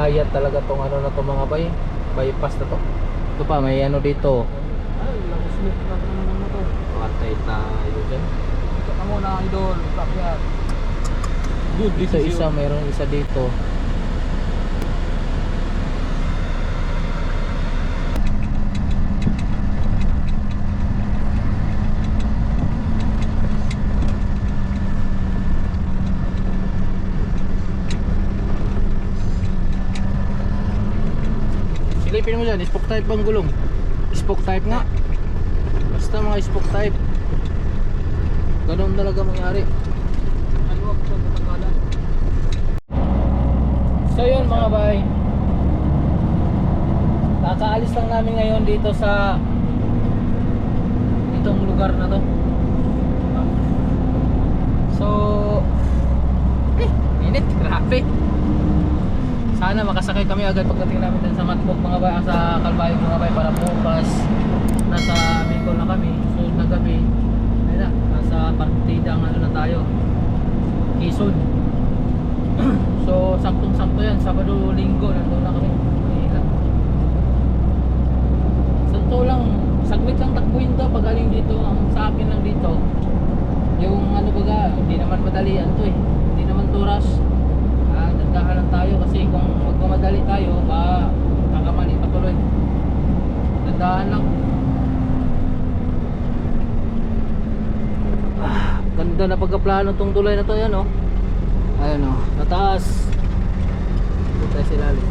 bayad talaga tong ano na to mga bay. Bypass na to. Ito pa, may ano dito. Ay, lang-smith na naman ang motor. Patay tayo dyan. Ito ka muna, idol. Black yan. Good, this Dito is isa, you. mayroong isa dito. Silipin mo dyan, spoke type bang gulong? Spoke type nga. Basta mga spoke type. Ganun talaga mangyari. Ano ako sa matanggalan? So yun mga bay, kakaalis lang namin ngayon dito sa itong lugar na to. So init, grabe. Sana makasakay kami agad pagdating namin dun sa Matbog mga bay, sa Calbayog mga bay, para bukas nasa Bicol na kami. So na gabi, ayun na, nasa partida ang ano na tayo, Quezon. So saktong-sakto yan, Sabado, Linggo nandun na kami Manila. Sa totoo lang, saglit lang takbuhin to pag aling dito. Ang sa akin lang dito, yung ano baga, hindi naman madalian to eh, hindi naman to rush. Dandahan lang tayo kasi kung magmamadali tayo kakamali pa tuloy. Dandahan lang. Ganda na pagkaplano tong tulay na to, yan oh. Ayan o, nataas. Dito tayo si Lali.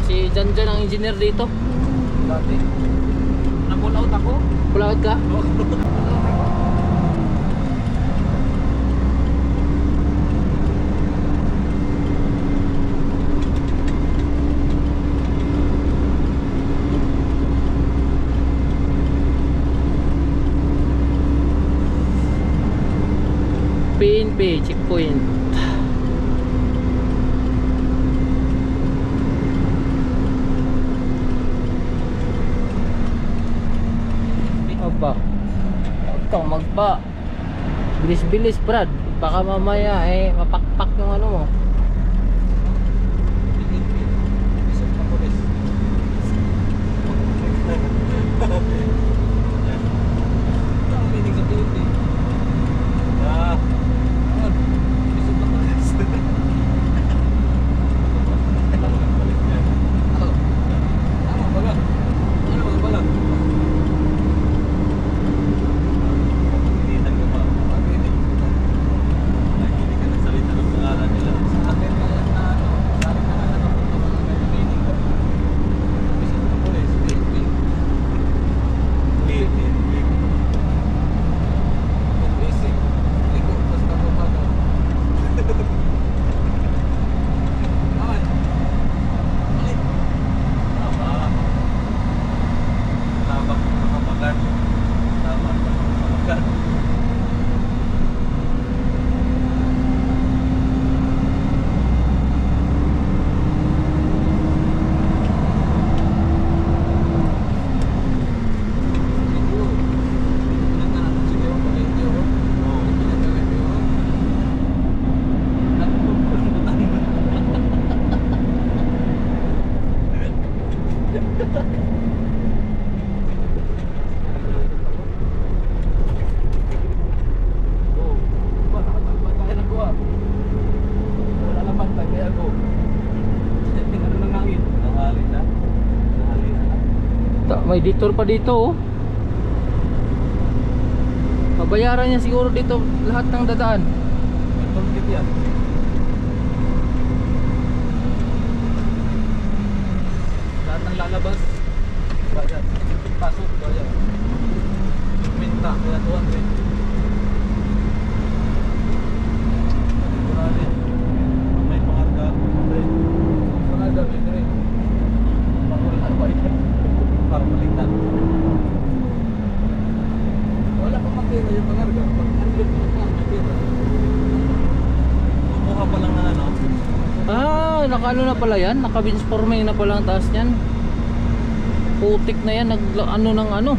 Si Janjan ang engineer dito. Dati. Napull out ako. Pull out ka? PNP checkpoint. Aba, huwag kang magpa. Bilis-bilis Brad, baka mamaya mapakpak yung ano mo. Isip na pulis. Ang meaning sa PNP. Isip na pulis. Tama ba? Ano ba pala? May detour pa dito oh. Babayaran niya siguro dito lahat ng dadaan. Toolkit yan. Lahat ng lalabas bayad. Pasok bayad. Minta kaya 200. Grabe. May pangarga. Pangarga may pangulan bayad. Para baliktad. Wala pa matira yung pangarga. Pag andun pa matira. Kumuha pa lang na ano. Naka-ano na pala yan, naka-beamsforming na pala ang taas niyan. Putik na yan, nag-ano ng ano.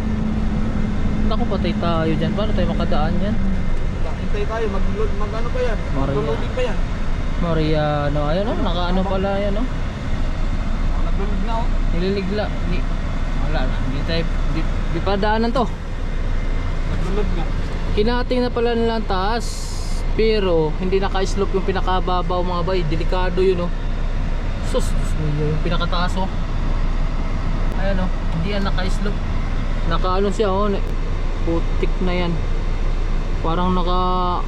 Naku, patay tayo dyan. Paano tayo makadaan yan? Hintay tayo, mag-ano pa yan? Maria. Mag-loading pa yan. Mariano, ayun oh, nakaano pala yan oh. Nagdulog na oh. Nililigla. Wala na, di pa daanan to. Nagdulog na. Kinating na pala nila ang taas, pero hindi naka-slope yung pinakababaw mga bay. Delikado yun oh. Sus, yung pinakataas oh. Ayan oh, hindi yan naka-slope. Naka-ano siya oh, putik na yan. Parang naka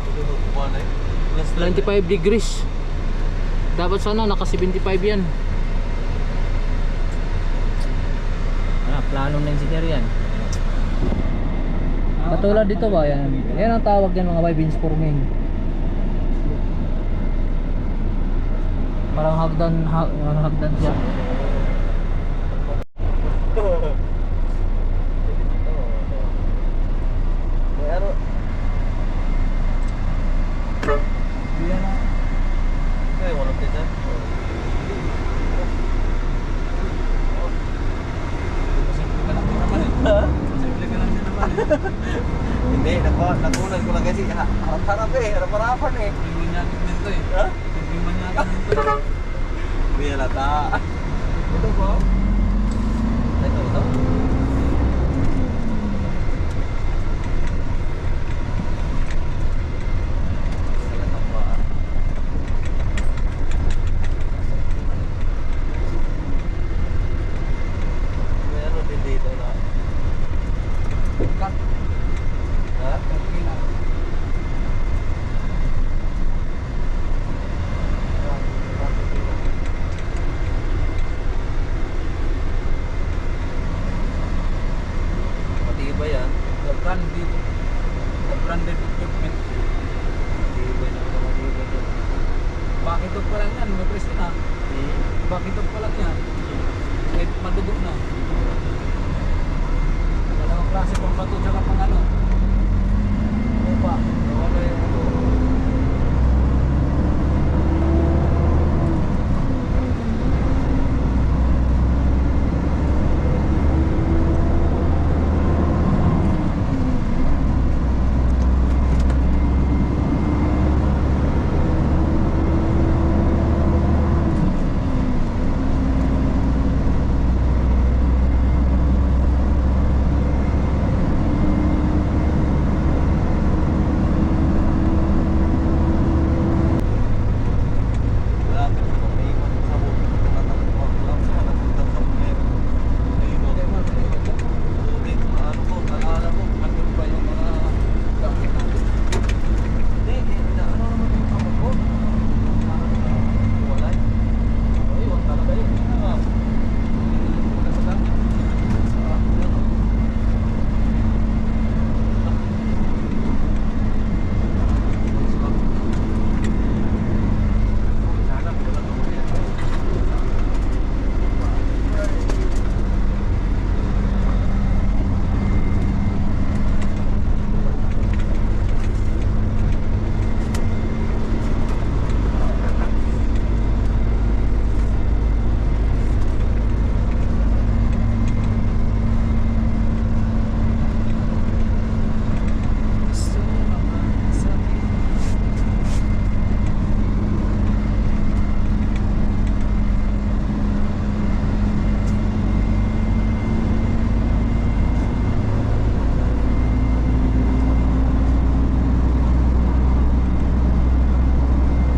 95 degrees. Dapat sana naka 75 yan. Plano ng engineer yan. Katulad dito ba yan? Yan ang tawag yan mga bay, beamsforming. Parang hagdan siya. Hindi, nakunan ko lang kasi harap-harap eh, harap-harapan eh. Hindi man natin nito eh. Ha? Hindi man natin nito eh. Kuya lata. Ito po. Ito. Meron din dito na. Cut. Ha? Kina. Matibay yan. The branded equipment. Matibay na matibay yan. Bakitog pa lang yan, may presyo na. Bakitog pa lang yan. Kahit madugo na. Dalawang klase pang bato tsaka pang ano. Upa. Nawala yung ano. Lapit ko may iwan sa buong tatakbo lang sa napunta sa meron. Ayun Hindi o. mo dito. Dito na ano ko, naalala ko. Ano ba yung mga gamit natin? Hindi, na ano naman yung kamot ko? Walay. Ayun, talaga yun. Ah, Talaga. sana wala ko yan.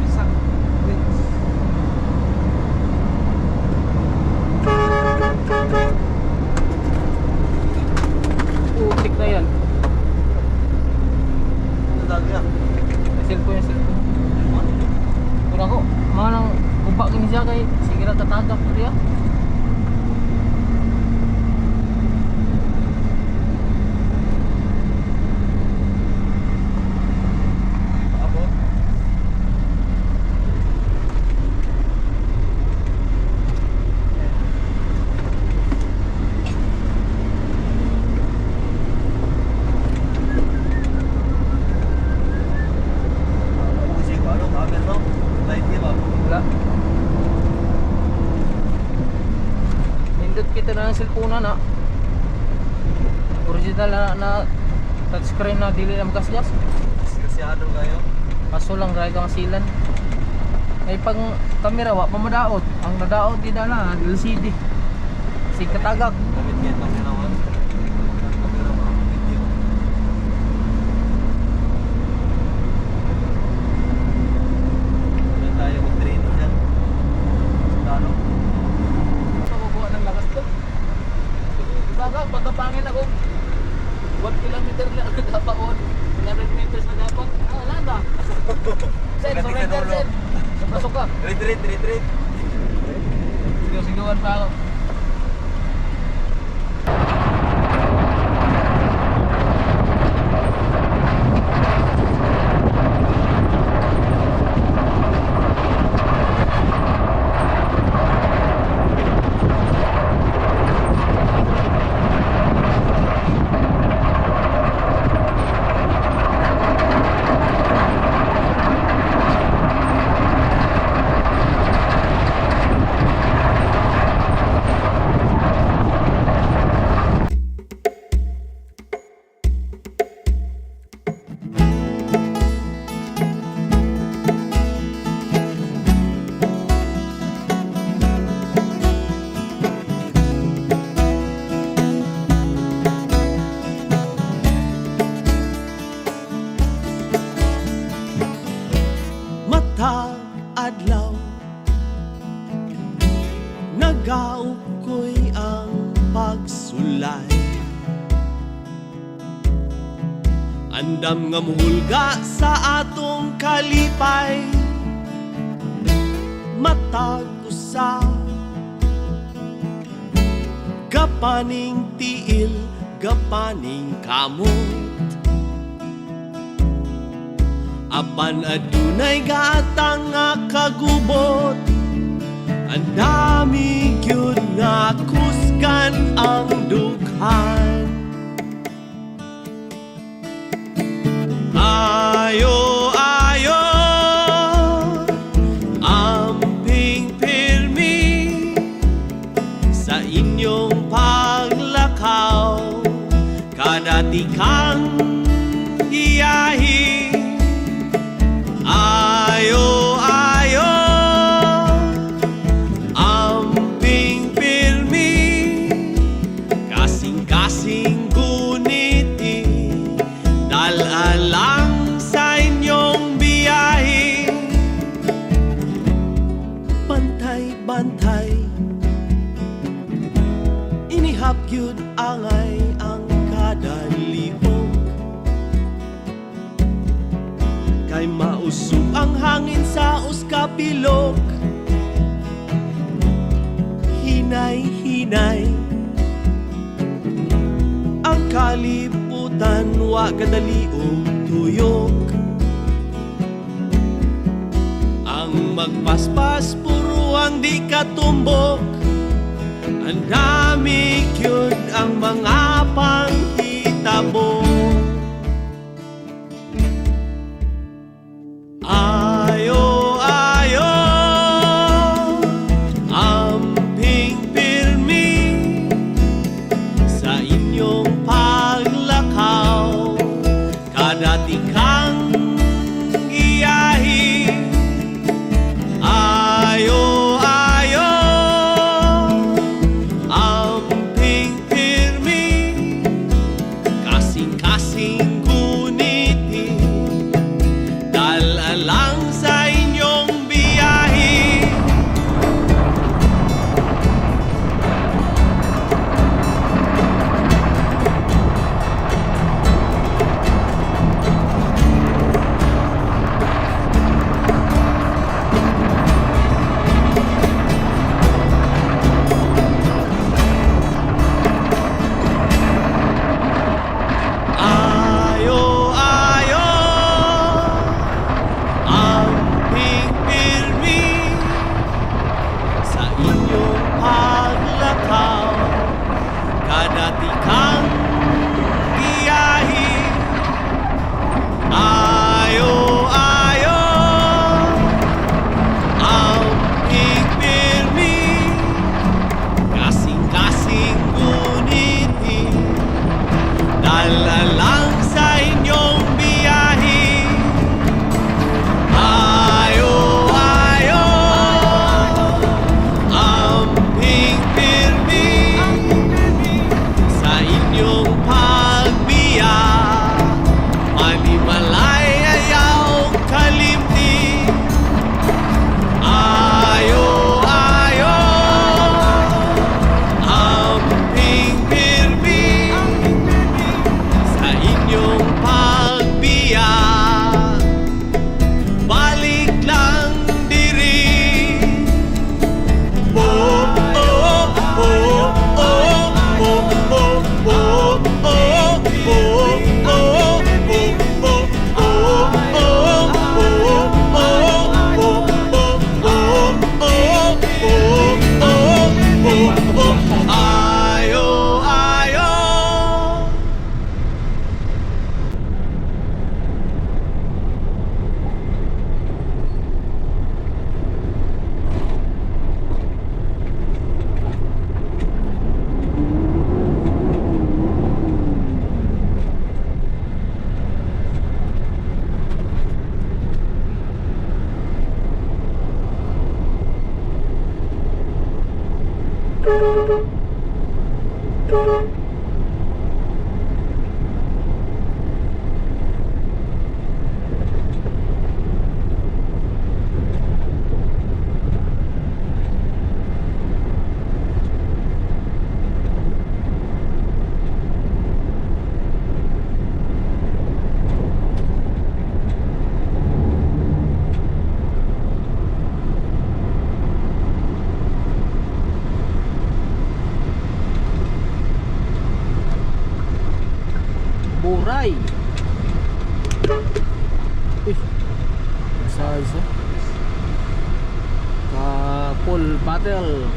Isang weeks. Putik na yan. Ano tawag yan? May cellphone yung cellphone. Kung ako, mga nang kubak ini siya kay sige na tatagap ko diya. Ako? Uusig ko, ano? Camera, no? Light di ba? Wala. Nindot kita na ng cellphone na. Original na touchscreen na dili na magasgas. Disgrasyahan kayo. Kaso lang dry kang silan. Ay pang kamera wa pamadaot. Ang nadaot di na LCD. Si katagak. Damit kayo itong ginawa. Kamera mga video. Wala tayo mag-training dyan. Lalo. Makukuha ng lakas to. Baga, pagkapangin ako. 1 kilometer na ako dapat. 100 meters na dapat. Ah, wala na. Sen, surrender, Sen. Pasok ka. Retreat. Sigaw-sigawan pa ako. Matag adlaw nagaw ko'y ang pagsulay. Andam nga muhulga sa atong kalipay. Matag usa gapaning tiil, gapaning kamot. Apan adunay gatang nga kagubot. Ang dami gyud nga kusgan ang dughan. Ayo amping pirmi sa inyong paglakaw. Kadati kang iyahi. Ayo amping pirmi kasing-kasing guniti dalalang sa inyong biyahe. Bantay-bantay inihap gyud angay ang kada lihok. Kay mausog ang hangin sa uskapilok. Hinay-hinay ang kalibutan, wa kadali og tuyok. Ang magpaspas puro ang di katumbok. Ang dami gyud ang mga panghitabo. Ayo amping pirmi sa inyong paglakaw. Kadati kang iyahi. Ayo amping pirmi kasing Buray. Uy. Massage. Full battle.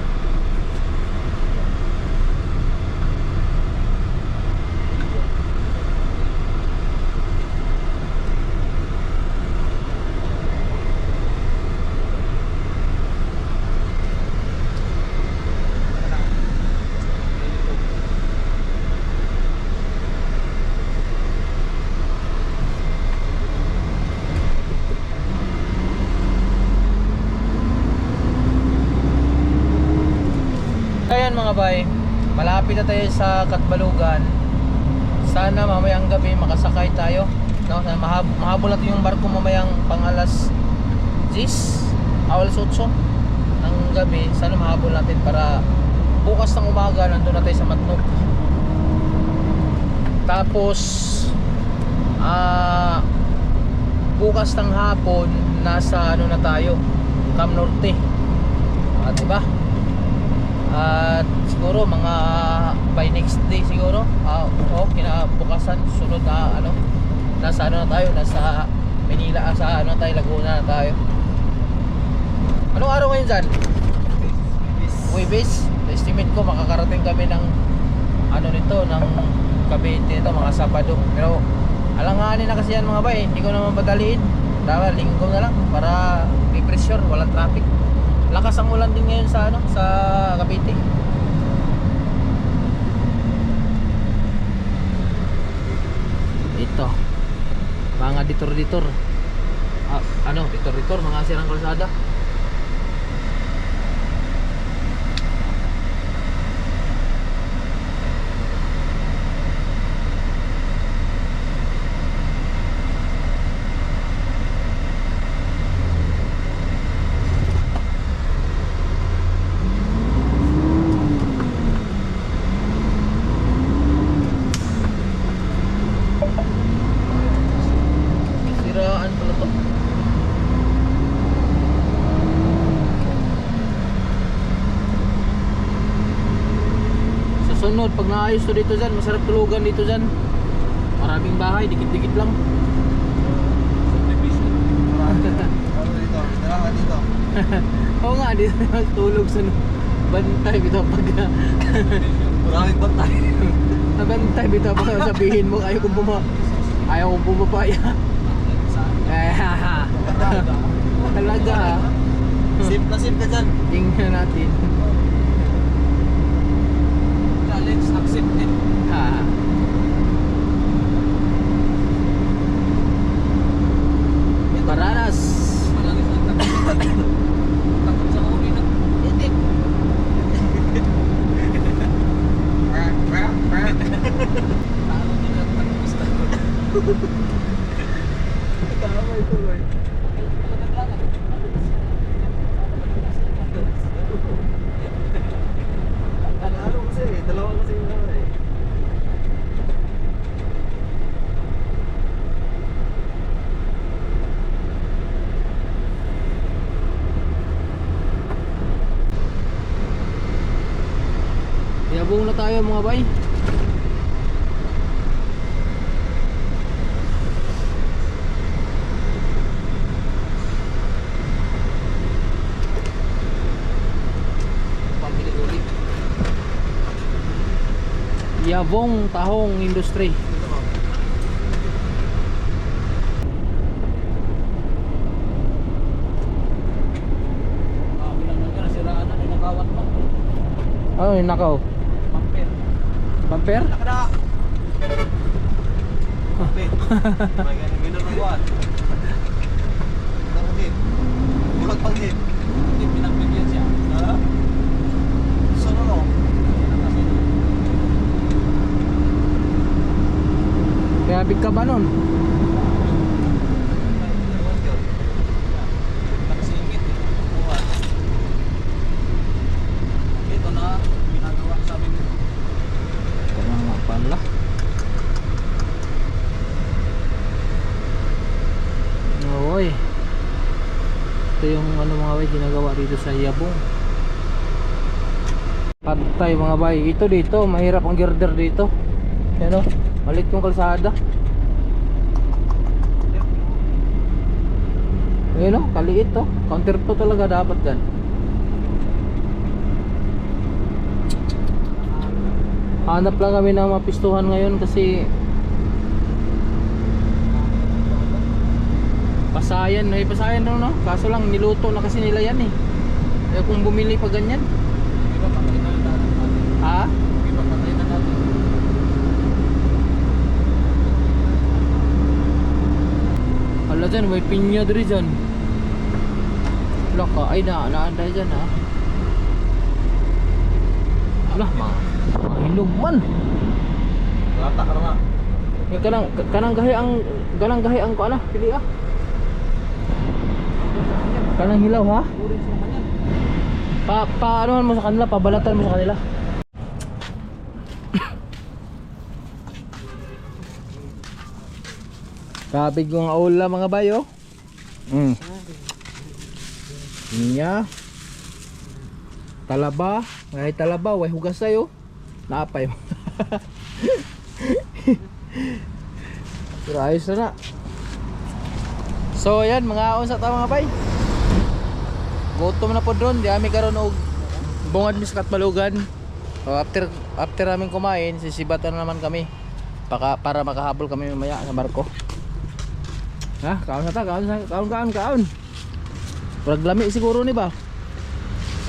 Ayan mga bay, malapit na tayo sa Katbalugan. Sana mamayang gabi makasakay tayo, no? Mahabol natin yung barko mamayang pang alas 10, alas 8 ng gabi. Sana mahabol natin para bukas ng umaga nandun na tayo sa Matnog. Tapos bukas ng hapon nasa ano na tayo, Cam Norte. Diba? At siguro mga by next day siguro kinabukasan sunod na nasa na tayo, nasa Manila, sa tayo, Laguna na tayo. Anong araw ngayon dyan? Huwebes. Estimate ko makakarating kami ng nito, ng Cavite nito, mga Sabado. Pero alanganin na kasi yan mga bay, hindi ko naman padaliin. Dapat linggo na lang para may pressure, walang traffic. Lakas ang ulan din ngayon sa sa Cavite. Ito. Mga ditor-ditor. Ditor-ditor, mga sirang kalsada. Siraan pala to. Sa sunod, pag naayos to dito dyan, masarap tulugan dito dyan. Maraming bahay, dikit-dikit lang. Dito, istirahat dito. Oo nga, dito tulog sa bantay bitaw pag Maraming bantay. nabantay bitaw pag sabihin mo ayaw kong bumabaya. Talaga. Safe na safe ka dyan. Tingnan natin. Challenge accepted. Ha. Baranas. Malangis ang takot sa uli ng itik. Talo nila ang takot. Kamay tuloy. Ano kasi, dalawa kasi yung naman eh. Yabong na tayo mga bay. Pamili ulit. Yabong Tahong Industry. Bilang na nga, siraan na, ninakawat mo. Ano yung nakaw? Bumper. Bumper? Nakada! Kapit. May ganun ginagawa. Nakadip. Bulag pang hit. Hindi pinagbigyan siya. Ha? So no. ka ba nun? Nagsingit eh. Buwan. Ito na, ginagawa sa amin. Kaya nga pala. Oy. Ito yung ano mga bay ginagawa dito sa Yabong. Patay mga bay. Ito dito, mahirap ang girder dito. Yan o, malit yung kalsada. Ayun o, kaliit to. Counter to talaga dapat yan. Hanap lang kami ng mapistuhan ngayon kasi pasayan, may pasayan daw no? Kaso lang niluto na kasi nila yan eh. Kaya kung bumili pa ganyan. Di ba patay na natin? Ha? Di ba patay na natin? Hala dyan, may pinya diri dyan. Wala ka, ay naanda dyan ha. Wala, mga hinog man. Lata ka naman. Yung kanang gahi ang ko ala, pili ah. Kanang hilaw ha? Ano mo sa kanila, pabalatan mo sa kanila. Kabig yung aula mga bayo. Niya. Talaba, ngay talaba, way hugas sayo. Naapay mo. Pero ayos na na. So ayan mga unsa ta mga bay. Gutom na po doon, di kami karon og bungad mi sa Katbalugan. So after namin kumain, sisibatan na naman kami. Para makahabol kami mamaya sa barko. Ha, kaon na ta, kaon. Purag lami siguro ni ba?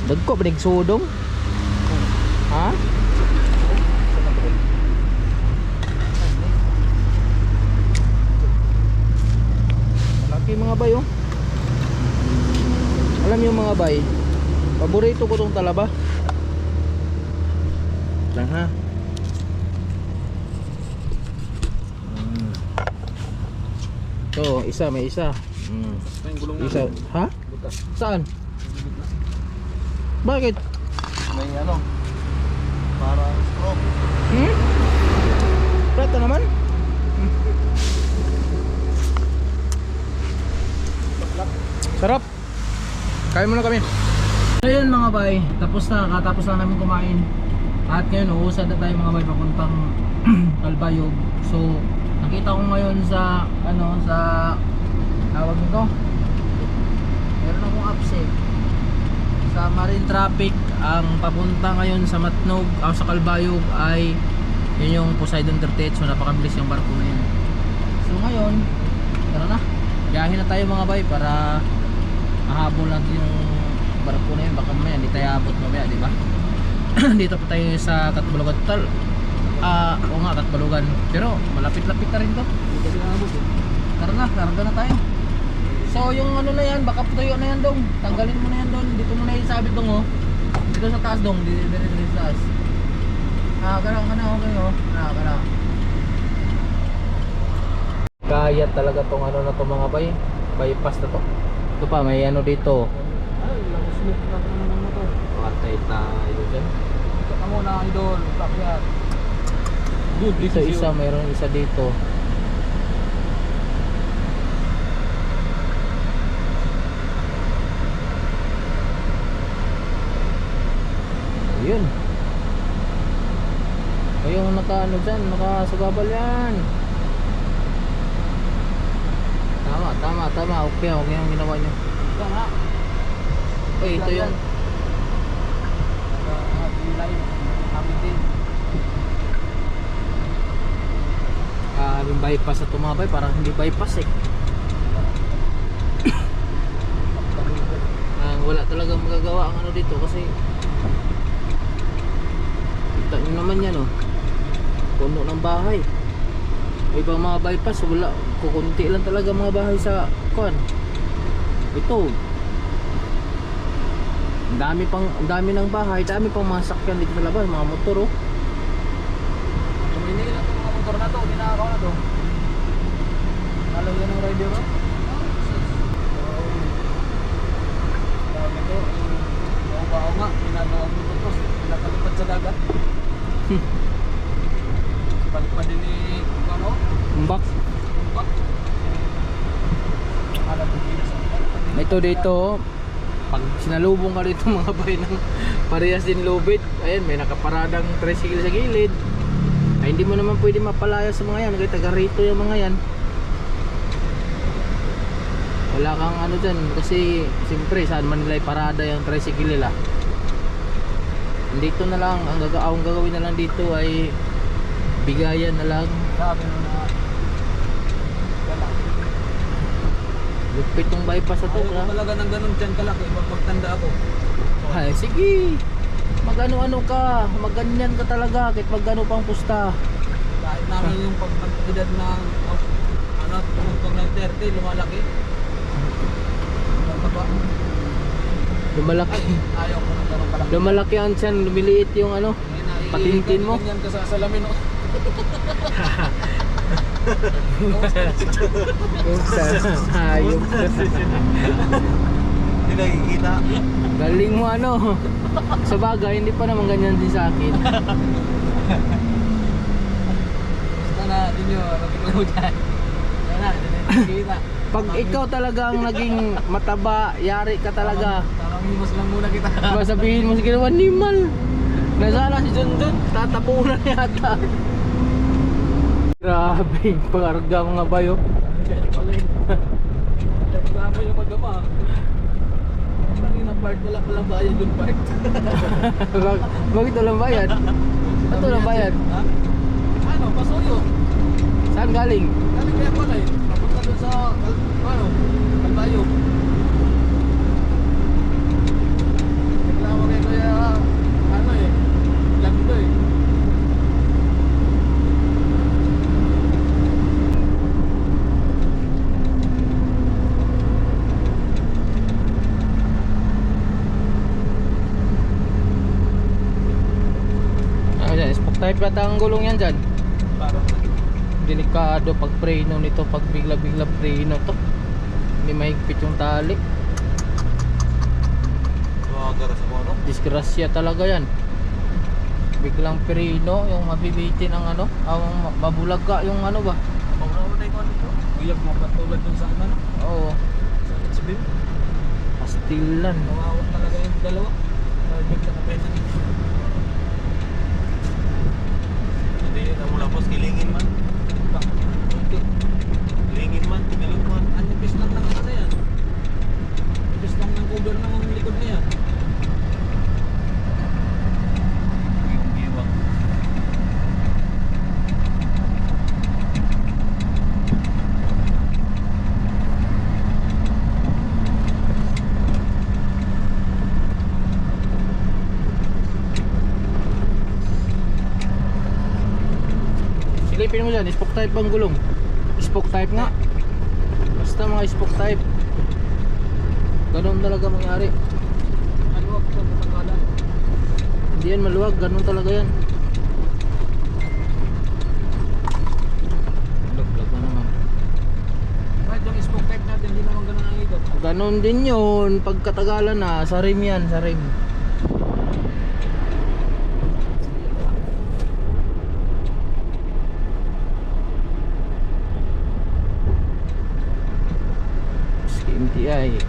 Dagko ba sudong? Ha? Malaki mga bay oh. Alam niyo mga bay, paborito ko tong talaba. Lang ha. To, isa may isa. Isa, ha? Saan? Bakit? May ano, para stroke. Prata naman? Sarap. Kain muna kami. Ayun mga bay, katapos na namin kumain. At ngayon uusad na tayo mga bay papuntang Calbayog. So nakita ko ngayon sa tawag nito. Meron akong upset sa marine traffic. Ang papunta ngayon sa Matnog o sa Calbayog ay yun yung Poseidon 38. So napakabilis yung barko na yun. So ngayon tara na, biyahe na tayo mga bay para mahabol natin yung barko na yun. Baka mamaya hindi tayo abot mamaya, di ba? Dito pa tayo sa Katbalugan o nga Katbalugan, pero malapit-lapit na rin to. Tara na, karga na tayo. So yung ano na yan, baka tuyo na yan dong. Tanggalin mo na yan dong. Dito mo na isabit dong oh. Dito sa taas dong, dito sa taas. Karang ka na, okay oh. Karang. Kaya talaga tong ano na to mga bay. Bypass na to. Ito pa, may ano dito. Ay, lang-smoke na naman ng motor. Patay tayo dyan. Ito ka muna, idol. Backyard. Good, Dito isa, mayroon isa dito. Ayun. Ayun, naka-ano dyan, nakasagabal yan. Tama. Okay ang ginawa nyo. Tama. Uy, ito yung yung bypass na tumabay, parang hindi bypass eh. Wala talagang magagawa ang ano dito kasi kita nyo naman yan oh, puno ng bahay. May ibang mga bypass wala, kukunti lang talaga mga bahay sa kuan. Ito ang dami ng bahay, dami pang mga sakyan dito sa labas, mga motor oh. Tuminigil na itong mga motor na to, ginagawa na to. Pumalaw yan ang rider mo? Dami ko. Bao nga, ginagawa mo ito tapos pinakalipad sa dagat. Palipad din ni Mamo. Umbak. Bak. Alam mo din sa Ito dito, pag sinalubong ka dito mga bay ng parehas din lubid, ayan may nakaparadang tricycle sa gilid. Ay hindi mo naman pwede mapalaya sa mga yan, kaya taga rito yung mga yan. Wala kang ano dyan, kasi siyempre saan man nila parada yung tricycle nila. Dito na lang, ang gagawin na lang dito ay bigayan na lang. Grabe mo na. Wala. Lupit yung bypass na to. Ayaw ko talaga ng ganun dyan kalaki pag magtanda ako. Ay, sige. Mag-ano-ano ka, mag-ganyan ka talaga kahit mag-ano pang pusta. Kahit namin yung pag edad ng ano, tumuntong ng 30, lumalaki. Lumalaki. Lumalaki. Ayaw ko ng ganun kalaki. Lumalaki ang tiyan, lumiliit yung ano. Patintin mo. Ganyan ka sa salamin, no? Hayop. Hindi nakikita. Galing mo ano. Sa bagay, hindi pa naman ganyan din sa akin. Basta na, din nyo, matignan mo dyan. Yan na, dyan na nakikita. Pag ikaw talagang naging mataba, yari ka talaga. Tarang himos lang muna kita. Masabihin mo sa ginawa, Nimal. Nasala si John John, tatapunan yata. Grabe, pangarga mga bayo. Reklamo yung magama. Kanina part, wala palang bayad yung part. Bakit walang bayad? Ba't walang bayad? Ha? Ano, pasuyo. Saan galing? Galing kaya pala eh. Napunta doon sa, ano, Kalbayo. Reklamo kay Kuya, ano eh, Lando eh. Ano dyan, spoke type yata ang gulong yan dyan. Parang Delikado pag preno nito, pag bigla-bigla preno to. Hindi mahigpit yung tali. Magagara sa mono. Disgrasya talaga yan. Biglang preno, yung mabibitin ang ano, ang mabulag ka yung ano ba? Pagkawa na yung ano ito. Guyag mo patulad dun sa ano, Oo, sa HB. pastilan. Kawawa talaga yung dalawa. Bigla na pwede dito. Hindi na mula po, kilingin man. Hindi. Kilingin man, tinilog man. Ang nipis lang ng ano yan. Nipis lang ng cover ng likod niya. Yung giwang. Silipin mo dyan, spoke type bang gulong? Spoke type nga. Basta mga spoke type. Ganun talaga mangyari. Ano ako sa matanggalan? Hindi yan maluwag, ganun talaga yan. Laglag na naman. Kahit yung spoke type natin, hindi naman ganun ang ikot. Ganun din yun, pagkatagalan na, sa rim yan, sa rim. MTI